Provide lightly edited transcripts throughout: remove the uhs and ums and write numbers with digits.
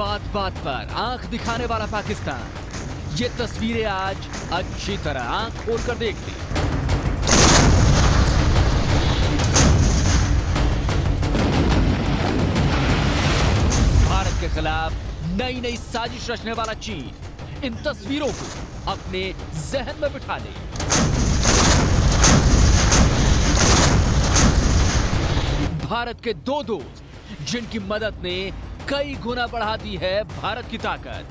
बात बात पर आंख दिखाने वाला पाकिस्तान, ये तस्वीरें आज अच्छी तरह आंख खोल कर देख ली। भारत के खिलाफ नई नई साजिश रचने वाला चीन इन तस्वीरों को अपने जहन में बिठा ले। भारत के दो दोस्त जिनकी मदद ने कई गुना बढ़ा दी है भारत की ताकत,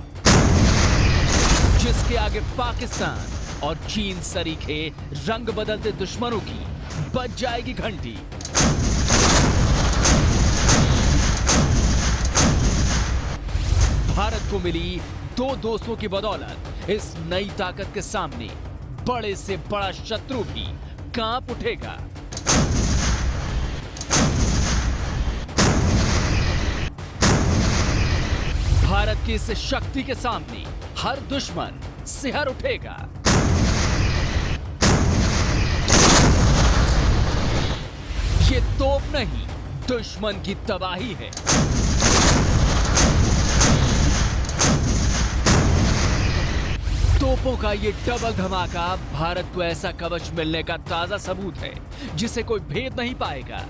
जिसके आगे पाकिस्तान और चीन सरीखे रंग बदलते दुश्मनों की बज जाएगी घंटी। भारत को मिली दो दोस्तों की बदौलत इस नई ताकत के सामने बड़े से बड़ा शत्रु भी कांप उठेगा। भारत की इस शक्ति के सामने हर दुश्मन सिहर उठेगा। ये तोप नहीं, दुश्मन की तबाही है। तोपों का ये डबल धमाका भारत को ऐसा कवच मिलने का ताजा सबूत है जिसे कोई भेद नहीं पाएगा।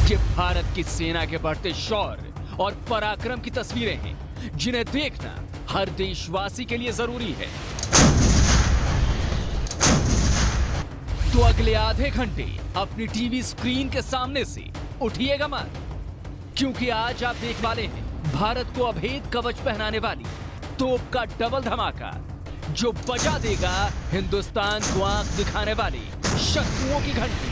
ये भारत की सेना के बढ़ते शौर्य और पराक्रम की तस्वीरें हैं जिन्हें देखना हर देशवासी के लिए जरूरी है। तो अगले आधे घंटे अपनी टीवी स्क्रीन के सामने से उठिएगा मत, क्योंकि आज आप देख वाले हैं भारत को अभेद कवच पहनाने वाली तोप का डबल धमाका, जो बजा देगा हिंदुस्तान को आंख दिखाने वाली शत्रुओं की घंटी।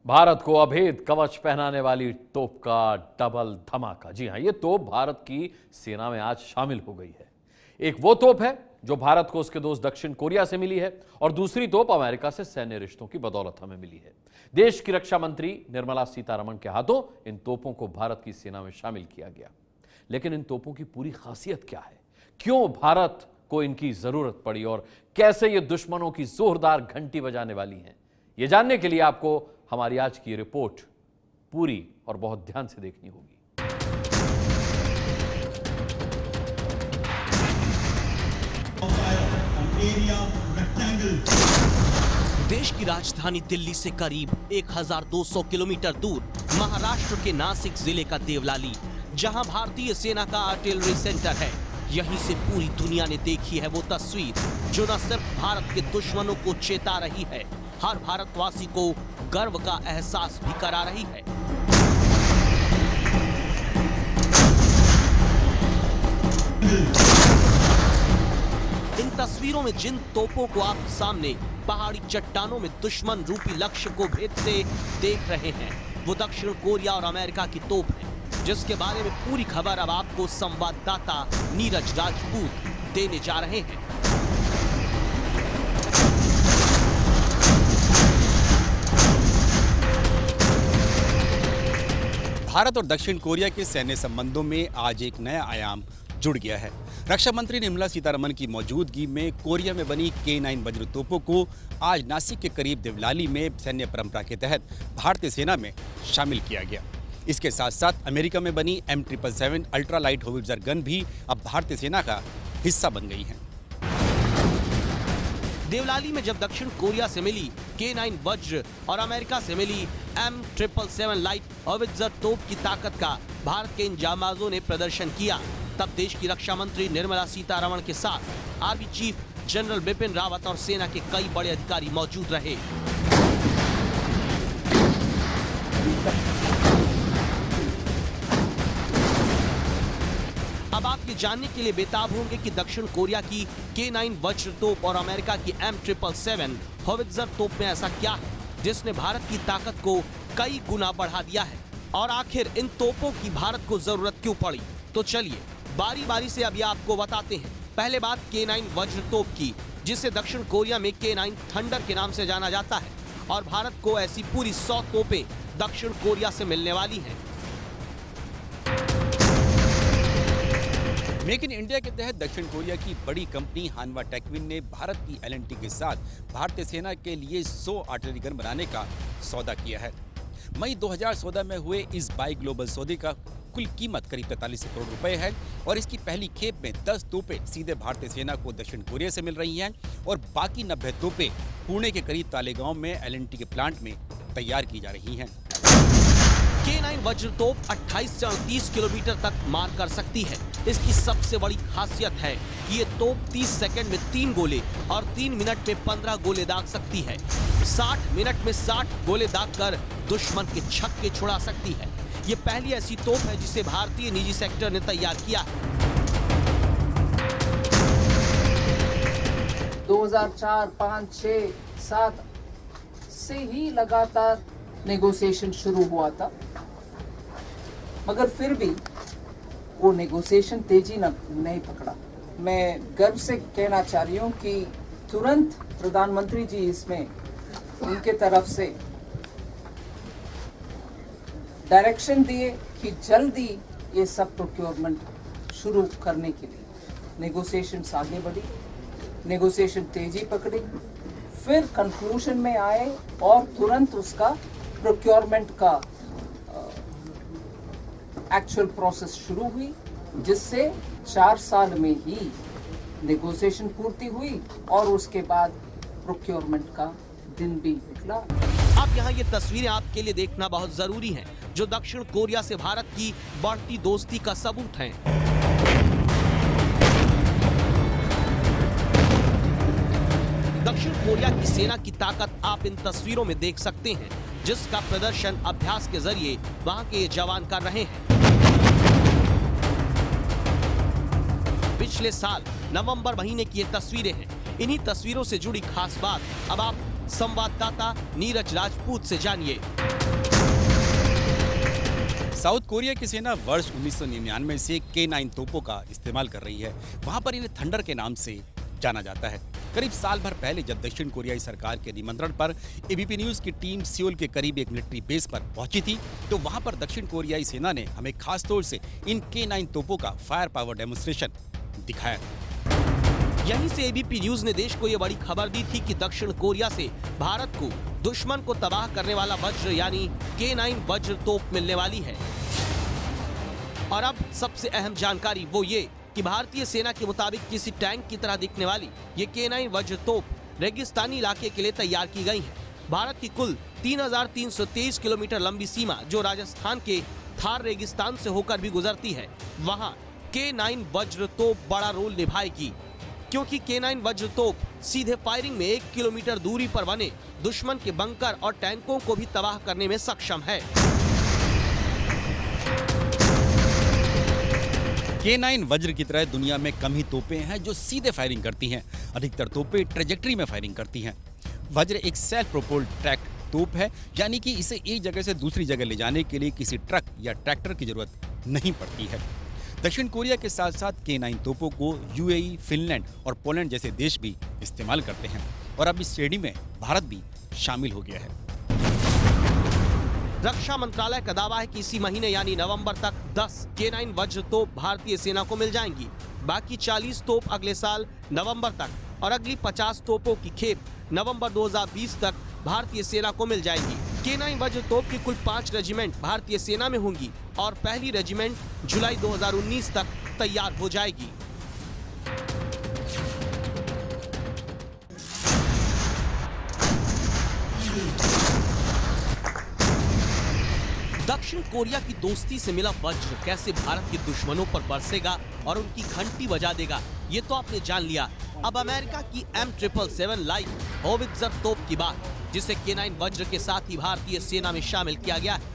भारत को अभेद कवच पहनाने वाली तोप का डबल धमाका। जी हां, यह तोप भारत की सेना में आज शामिल हो गई है। एक वो तोप है जो भारत को उसके दोस्त दक्षिण कोरिया से मिली है, और दूसरी तोप अमेरिका से सैन्य रिश्तों की बदौलत हमें मिली है। देश की रक्षा मंत्री निर्मला सीतारमण के हाथों इन तोपों को भारत की सेना में शामिल किया गया। लेकिन इन तोपों की पूरी खासियत क्या है, क्यों भारत को इनकी जरूरत पड़ी, और कैसे ये दुश्मनों की जोरदार घंटी बजाने वाली हैं, ये जानने के लिए आपको हमारी आज की रिपोर्ट पूरी और बहुत ध्यान से देखनी होगी। देश की राजधानी दिल्ली से करीब 1200 किलोमीटर दूर महाराष्ट्र के नासिक जिले का देवलाली, जहां भारतीय सेना का आर्टिलरी सेंटर है, यहीं से पूरी दुनिया ने देखी है वो तस्वीर जो न सिर्फ भारत के दुश्मनों को चेता रही है, हर भारतवासी को गर्व का एहसास भी करा रही है। इन तस्वीरों में जिन तोपों को आप सामने पहाड़ी चट्टानों में दुश्मन रूपी लक्ष्य को भेदते देख रहे हैं, वो दक्षिण कोरिया और अमेरिका की तोप है, जिसके बारे में पूरी खबर अब आपको संवाददाता नीरज राजपूत देने जा रहे हैं। भारत और दक्षिण कोरिया के सैन्य संबंधों में आज एक नया आयाम जुड़ गया है। रक्षा मंत्री निर्मला सीतारमण की मौजूदगी में कोरिया में बनी K9 वज्र तोपों को आज नासिक के करीब देवलाली में सैन्य परंपरा के तहत भारतीय सेना में शामिल किया गया। इसके साथ साथ अमेरिका में बनी M777 ultra light howitzer gun भी अब भारतीय सेना का हिस्सा बन गई है। देवलाली में जब दक्षिण कोरिया से मिली K9 वज्र और अमेरिका से मिली M777 लाइट होविट्जर तोप की ताकत का भारत के इन जांबाजों ने प्रदर्शन किया, तब देश की रक्षा मंत्री निर्मला सीतारमण के साथ army chief general Bipin Rawat और सेना के कई बड़े अधिकारी मौजूद रहे। अब आप ये जानने के लिए बेताब होंगे कि दक्षिण कोरिया की K9 वज्र तोप और अमेरिका की M777 होविट्जर तोप में ऐसा क्या है जिसने भारत की ताकत को कई गुना बढ़ा दिया है, और आखिर इन तोपों की भारत को जरूरत क्यों पड़ी। तो चलिए बारी बारी से अभी आपको बताते हैं। पहले बात K9 वज्र तोप की, जिसे दक्षिण कोरिया में K9 थंडर के नाम से जाना जाता है, और भारत को ऐसी पूरी 100 तोपें दक्षिण कोरिया से मिलने वाली हैं। मेक इन इंडिया के तहत दक्षिण कोरिया की बड़ी कंपनी हानवा टेकविन ने भारत की एल&टी के साथ भारतीय सेना के लिए 100 आर्टिलरी गन बनाने का सौदा किया है। मई 2014 में हुए इस बाई ग्लोबल सौदे का कुल कीमत करीब 43 करोड़ रुपए है और इसकी पहली खेप में 10 तोपें सीधे भारतीय सेना को दक्षिण कोरिया से मिल रही हैं और बाकी 90 तोपें पुणे के करीब तालेगांव में एल&टी के प्लांट में तैयार की जा रही हैं। K9 वज्र तोप 28 से 38 किलोमीटर तक मार कर सकती है। इसकी सबसे बड़ी खासियत है कि ये तोप 30 सेकंड में 3 गोले और 3 मिनट में 15 गोले दाग सकती है। 60 मिनट में 60 गोले दागकर दुश्मन के छक्के छुड़ा सकती है। ये पहली ऐसी तोप है जिसे भारतीय निजी सेक्टर ने तैयार किया है। 2004, 5, 6, 7 से ही लगातार नेगोशिएशन शुरू हुआ था, मगर फिर भी वो नेगोशिएशन तेजी नहीं पकड़ा। मैं गर्व से कहना चाह रही हूँ कि तुरंत प्रधानमंत्री जी इसमें उनके तरफ से डायरेक्शन दिए कि जल्दी ये सब प्रोक्योरमेंट शुरू करने के लिए। नेगोशिएशंस आगे बढ़ी, नेगोशिएशन तेजी पकड़ी, फिर कंक्लूजन में आए और तुरंत उसका प्रोक्योरमेंट का एक्चुअल प्रोसेस शुरू हुई, जिससे 4 साल में ही नेगोशिएशन पूर्ति हुई और उसके बाद प्रोक्योरमेंट का दिन भी निकला। अब यहाँ ये तस्वीरें आपके लिए देखना बहुत जरूरी है, जो दक्षिण कोरिया से भारत की बढ़ती दोस्ती का सबूत है। दक्षिण कोरिया की सेना की ताकत आप इन तस्वीरों में देख सकते हैं, जिसका प्रदर्शन अभ्यास के जरिए वहां के ये जवान कर रहे हैं। पिछले साल नवंबर महीने की ये तस्वीरें हैं। इन्हीं तस्वीरों से जुड़ी खास बात अब आप संवाददाता नीरज राजपूत से जानिए। साउथ कोरिया की सेना वर्ष 1999 से K9 तोपों का इस्तेमाल कर रही है। वहां पर इन्हें थंडर के नाम से जाना जाता है। करीब साल भर पहले जब दक्षिण कोरियाई सरकार के निमंत्रण पर एबीपी न्यूज की टीम सियोल के करीब एक मिलिट्री बेस पर पहुंची थी, तो वहां पर दक्षिण कोरियाई सेना ने हमें खास तौर से इन K9 तोपों का फायर पावर डेमोन्स्ट्रेशन दिखाया। यहीं से एबीपी न्यूज ने देश को यह बड़ी खबर दी थी कि दक्षिण कोरिया से भारत को दुश्मन को तबाह करने वाला वज्र यानी K9 वज्र तोप मिलने वाली है। और अब सबसे अहम जानकारी वो ये कि भारतीय सेना के मुताबिक किसी टैंक की तरह दिखने वाली ये K9 वज्र तोप रेगिस्तानी इलाके के लिए तैयार की गई है। भारत की कुल 3,323 किलोमीटर लंबी सीमा जो राजस्थान के थार रेगिस्तान से होकर भी गुजरती है, वहां K9 वज्र तोप बड़ा रोल निभाएगी, क्योंकि K9 वज्र तोप सीधे फायरिंग में 1 किलोमीटर दूरी पर बने दुश्मन के बंकर और टैंकों को भी तबाह करने में सक्षम है। K9 वज्र की तरह दुनिया में कम ही तोपें हैं जो सीधे फायरिंग करती हैं। अधिकतर तोपें ट्रेजेक्टरी में फायरिंग करती हैं। वज्र एक सेल्फ प्रोपोल्ड ट्रैक तोप है, यानी कि इसे एक जगह से दूसरी जगह ले जाने के लिए किसी ट्रक या ट्रैक्टर की जरूरत नहीं पड़ती है। दक्षिण कोरिया के साथ साथ K9 तोपों को यूएई, फिनलैंड और पोलैंड जैसे देश भी इस्तेमाल करते हैं और अब इस श्रेणी में भारत भी शामिल हो गया है। रक्षा मंत्रालय का दावा है कि इसी महीने यानी नवंबर तक 10 K9 वज्र तोप भारतीय सेना को मिल जाएंगी। बाकी 40 तोप अगले साल नवंबर तक और अगली 50 तोपों की खेप नवंबर 2020 तक भारतीय सेना को मिल जाएगी। K9 वज्र तोप की कुल 5 रेजिमेंट भारतीय सेना में होंगी और पहली रेजिमेंट जुलाई 2019 तक तैयार हो जाएगी। दक्षिण कोरिया की दोस्ती से मिला वज्र कैसे भारत के दुश्मनों पर बरसेगा और उनकी घंटी बजा देगा, ये तो आपने जान लिया। अब अमेरिका की M777 लाइट होवित्जर तोप की बात, जिसे K9 वज्र के साथ ही भारतीय सेना में शामिल किया गया है।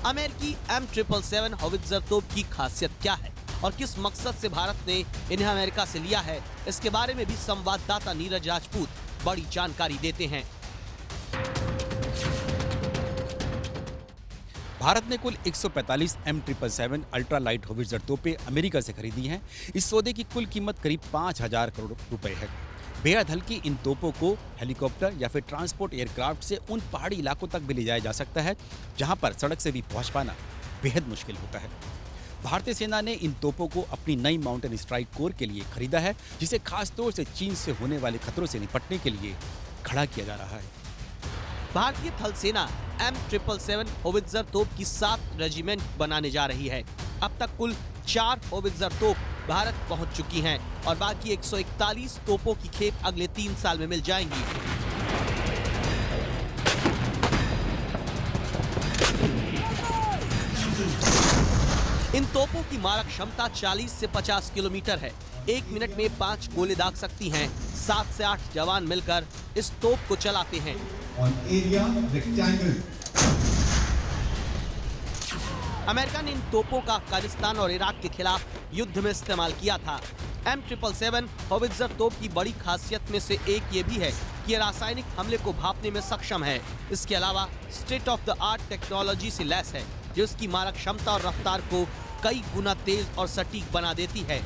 अमेरिकी M777 होवित्जर तोप की खासियत क्या है और किस मकसद से भारत ने इन्हें अमेरिका से लिया है, इसके बारे में भी संवाददाता नीरज राजपूत बड़ी जानकारी देते हैं। भारत ने कुल 145 M777 अल्ट्रा लाइट होवित्जर तोपें अमेरिका से खरीदी हैं। इस सौदे की कुल कीमत करीब 5,000 करोड़ रुपए है। बेहद हल्की इन तोपों को हेलीकॉप्टर या फिर ट्रांसपोर्ट एयरक्राफ्ट से उन पहाड़ी इलाकों तक भी ले जाया जा सकता है जहां पर सड़क से भी पहुंच पाना बेहद मुश्किल होता है। भारतीय सेना ने इन तोपों को अपनी नई माउंटेन स्ट्राइक कोर के लिए खरीदा है, जिसे खासतौर से चीन से होने वाले खतरों से निपटने के लिए खड़ा किया जा रहा है। भारतीय थल सेना M777 होवित्जर तोप की 7 रेजिमेंट बनाने जा रही है। अब तक कुल 4 होवित्जर तोप भारत पहुंच चुकी हैं और बाकी 141 तोपों की खेप अगले 3 साल में मिल जाएंगी। इन तोपों की मारक क्षमता 40 से 50 किलोमीटर है। 1 मिनट में 5 गोले दाग सकती हैं। 7 से 8 जवान मिलकर इस तोप को चलाते हैं। अमेरिका ने इन तोपों का अफगानिस्तान और इराक के खिलाफ युद्ध में इस्तेमाल किया था। M777 होवित्जर तोप की बड़ी खासियत में से एक ये भी है कि ये रासायनिक हमले को भांपने में सक्षम है। इसके अलावा state of the art technology से लैस है, जो इसकी मारक क्षमता और रफ्तार को कई गुना तेज और सटीक बना देती है।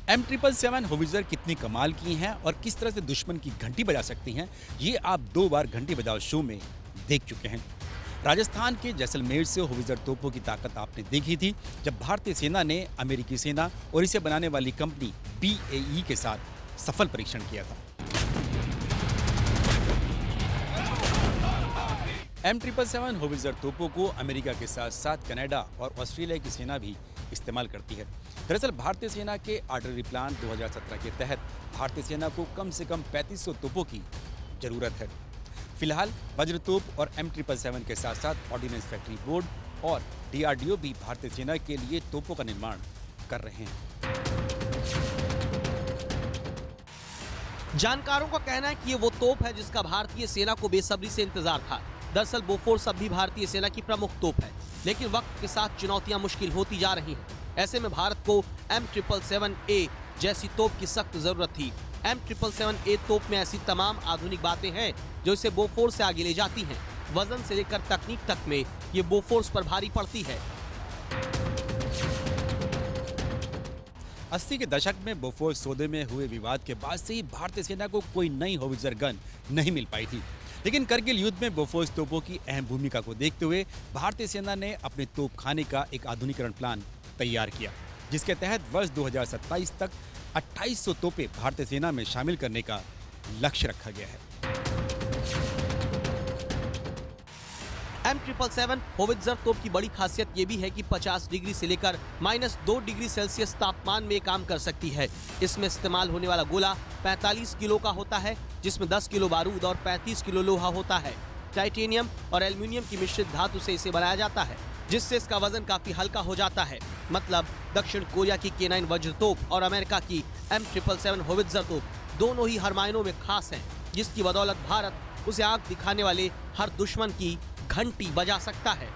M777 होवित्जर कितनी कमाल की हैं और किस तरह से दुश्मन की घंटी बजा सकती हैं, ये आप 2 बार घंटी बजाओ शो में देख चुके हैं। राजस्थान के जैसलमेर से होवित्जर तोपों की ताकत आपने देखी थी, जब भारतीय सेना ने अमेरिकी सेना और इसे बनाने वाली कंपनी BAE के साथ सफल परीक्षण किया था। M777 होवित्जर तोपों को अमेरिका के साथ साथ कनाडा और ऑस्ट्रेलिया की सेना भी इस्तेमाल करती है। दरअसल भारतीय सेना के आर्टिलरी प्लान 2017 के तहत भारतीय सेना को कम से कम 3500 तोपों की जरूरत है। फिलहाल वज्र तोप और M777 के साथ साथ ऑर्डिनेंस फैक्ट्री बोर्ड और DRDO भी भारतीय सेना के लिए तोपों का निर्माण कर रहे हैं। जानकारों का कहना है कि ये वो तोप है जिसका भारतीय सेना को बेसब्री से इंतजार था। दरअसल बोफोर्स अब भी भारतीय सेना की प्रमुख तोप है, लेकिन वक्त के साथ चुनौतियां मुश्किल होती जा रही हैं। ऐसे में भारत को M777A जैसी तोप की सख्त जरूरत थी। M777A तोप में ऐसी तमाम आधुनिक बातें हैं जो इसे बोफोर्स से आगे ले जाती हैं। वजन से लेकर तकनीक तक में ये बोफोर्स पर भारी पड़ती है। 80 के दशक में बोफोर्स सौदे में हुए विवाद के बाद से ही भारतीय सेना को कोई नई होवित्जर गन नहीं मिल पाई थी, लेकिन करगिल युद्ध में बोफोर्स तोपों की अहम भूमिका को देखते हुए भारतीय सेना ने अपने तोपखाने का एक आधुनिकीकरण प्लान तैयार किया, जिसके तहत वर्ष 2027 तक 2800 तोपें भारतीय सेना में शामिल करने का लक्ष्य रखा गया है। M777 होवित्जर तोप की बड़ी खासियत ये भी है कि 50 डिग्री से लेकर -2 डिग्री सेल्सियस तापमान में काम कर सकती है। इसमें इस्तेमाल होने वाला गोला 45 किलो का होता है, जिसमें 10 किलो बारूद और 35 किलो लोहा होता है। टाइटेनियम और एल्युमिनियम की मिश्रित धातु से इसे बनाया जाता है, जिससे इसका वजन काफी हल्का हो जाता है। मतलब दक्षिण कोरिया की K9 वज्र तोप और अमेरिका की M777 होवित्जर तोप दोनों ही हर मायनों में खास हैं, जिसकी बदौलत भारत उसे आंख दिखाने वाले हर दुश्मन की घंटी बजा सकता है।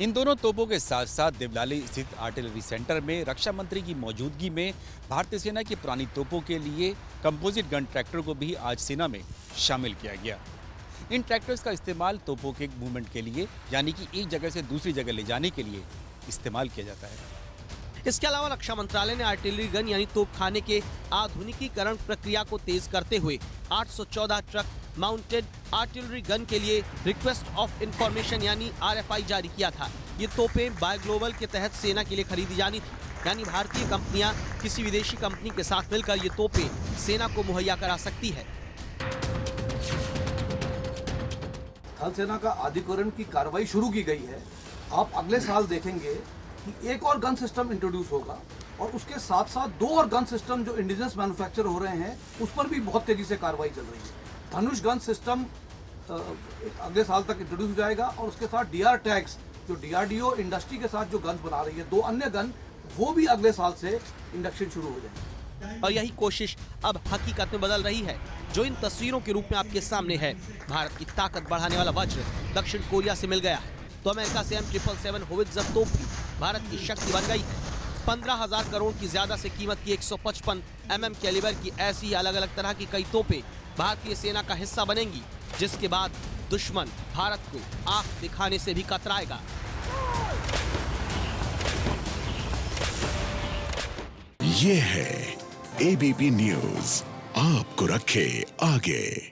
इन दोनों तोपों के साथ साथ देवलाली स्थित आर्टिलरी सेंटर में रक्षा मंत्री की मौजूदगी में भारतीय सेना की पुरानी तोपों के लिए कंपोजिट गन ट्रैक्टर को भी आज सेना में शामिल किया गया। इन ट्रैक्टर्स का इस्तेमाल तोपों के मूवमेंट के लिए, यानी कि एक जगह से दूसरी जगह ले जाने के लिए इस्तेमाल किया जाता है। इसके अलावा रक्षा मंत्रालय ने आर्टिलरी गन यानी तोपखाने के आधुनिकीकरण प्रक्रिया को तेज करते हुए 814 ट्रक माउंटेड आर्टिलरी गन के लिए रिक्वेस्ट ऑफ इंफॉर्मेशन यानी RFI जारी किया था। ये तोपें बाय ग्लोबल के तहत सेना के लिए खरीदी जानी थी, यानी भारतीय कंपनियां किसी विदेशी कंपनी के साथ मिलकर ये तोपें सेना को मुहैया करा सकती है। थल सेना का आधुनिकीकरण की कार्रवाई शुरू की गई है। आप अगले साल देखेंगे कि एक और गन सिस्टम इंट्रोड्यूस होगा और उसके साथ साथ 2 और गन सिस्टम जो इंडिजिनस मैन्युफैक्चर हो रहे हैं उस पर भी बहुत तेजी से कार्रवाई चल रही है। धनुष गन सिस्टम अगले साल तक इंट्रोड्यूस हो जाएगा और उसके साथ DR टैग्स जो DRDO इंडस्ट्री के साथ जो गन्स बना रही है, 2 अन्य गन वो भी अगले साल से इंडक्शन शुरू हो जाएंगे। और यही कोशिश अब हकीकत में बदल रही है, जो इन तस्वीरों के रूप में आपके सामने है। भारत की ताकत बढ़ाने वाला वज्र दक्षिण कोरिया से मिल गया है, तो अमेरिका से M777 होवित्जर तोप भी भारत की शक्ति बन गई है। 15,000 करोड़ की ज्यादा से कीमत की 155 mm कैलिबर की ऐसी अलग अलग तरह की कई तोपें भारतीय सेना का हिस्सा बनेंगी, जिसके बाद दुश्मन भारत को आंख दिखाने से भी कतराएगा। ये है एबीपी न्यूज, आपको रखे आगे।